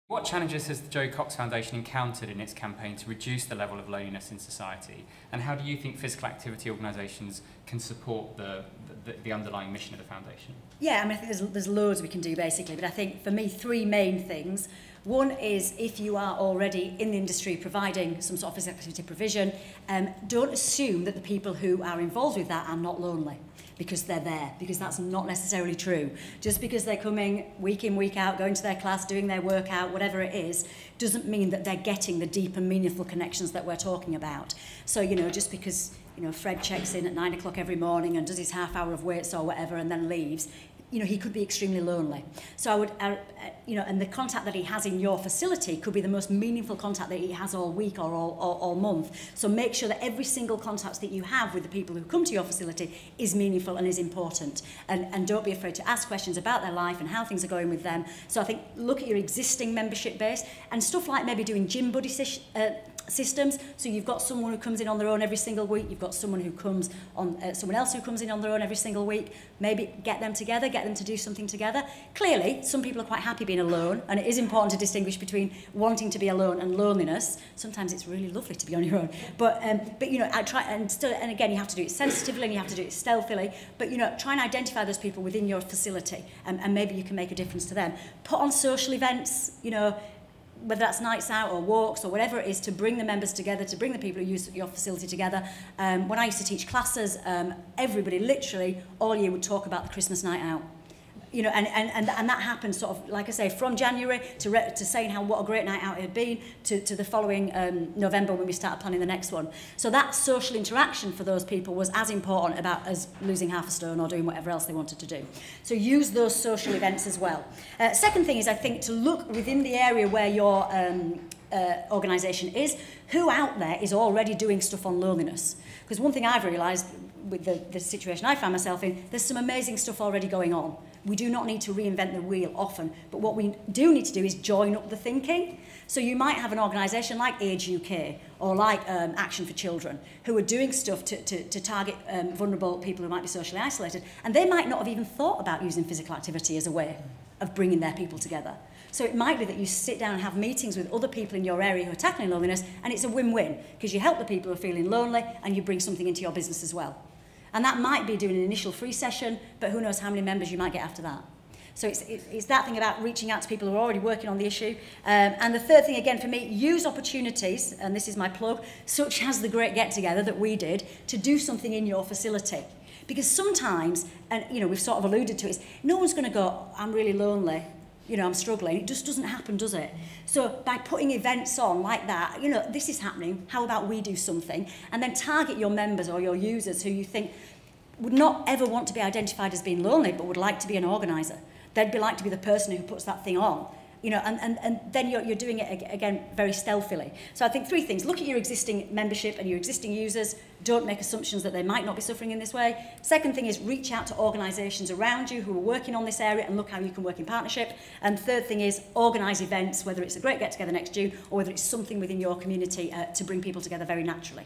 What challenges has the Joe Cox Foundation encountered in its campaign to reduce the level of loneliness in society? And how do you think physical activity organisations can support the underlying mission of the foundation? Yeah, I mean, I think there's loads we can do basically, but I think for me, three main things. One is if you are already in the industry providing some sort of physical activity provision, don't assume that the people who are involved with that are not lonely because they're there, because that's not necessarily true. Just because they're coming week in, week out, going to their class, doing their workout, whatever it is, doesn't mean that they're getting the deep and meaningful connections that we're talking about. So, just because, Fred checks in at 9 o'clock every morning and does his half hour of weights or whatever and then leaves, he could be extremely lonely. So I would, and the contact that he has in your facility could be the most meaningful contact that he has all week or all month. So make sure that every single contact that you have with the people who come to your facility is meaningful and is important. And don't be afraid to ask questions about their life and how things are going with them. So I think look at your existing membership base and stuff like maybe doing gym buddy systems. So you've got someone who comes in on their own every single week, you've got someone who comes on someone else who comes in on their own every single week. Maybe get them together, get them to do something together. Clearly, some people are quite happy being alone, and it is important to distinguish between wanting to be alone and loneliness. Sometimes it's really lovely to be on your own, but I try and again you have to do it sensitively and you have to do it stealthily. But try and identify those people within your facility, and maybe you can make a difference to them. Put on social events, whether that's nights out or walks or whatever it is, to bring the members together, to bring the people who use your facility together. When I used to teach classes, everybody literally all year would talk about the Christmas night out. And that happened sort of, like I say, from January to saying what a great night out it had been to the following November when we started planning the next one. So that social interaction for those people was as important about as losing half a stone or doing whatever else they wanted to do. So use those social events as well. Second thing is, I think, to look within the area where your organisation is, who out there is already doing stuff on loneliness. Because one thing I've realised with the situation I found myself in, there's some amazing stuff already going on. We do not need to reinvent the wheel often, but what we do need to do is join up the thinking. So you might have an organisation like Age UK or like Action for Children who are doing stuff to target vulnerable people who might be socially isolated, and they might not have even thought about using physical activity as a way of bringing their people together. So it might be that you sit down and have meetings with other people in your area who are tackling loneliness, and it's a win-win because you help the people who are feeling lonely and you bring something into your business as well. And that might be doing an initial free session, but who knows how many members you might get after that. So it's that thing about reaching out to people who are already working on the issue. And the third thing, again, for me, use opportunities, and this is my plug, such as the great get-together that we did, to do something in your facility. Because sometimes, and we've sort of alluded to it, is no one's going to go, I'm really lonely, I'm struggling. It just doesn't happen, does it? So by putting events on like that, this is happening, how about we do something? And then target your members or your users who you think would not ever want to be identified as being lonely, but would like to be an organiser. They'd be like to be the person who puts that thing on. And then you're doing it, again, very stealthily. So I think three things. Look at your existing membership and your existing users. Don't make assumptions that they might not be suffering in this way. Second thing is reach out to organisations around you who are working on this area and look how you can work in partnership. And third thing is organise events, whether it's a great get-together next June or whether it's something within your community to bring people together very naturally.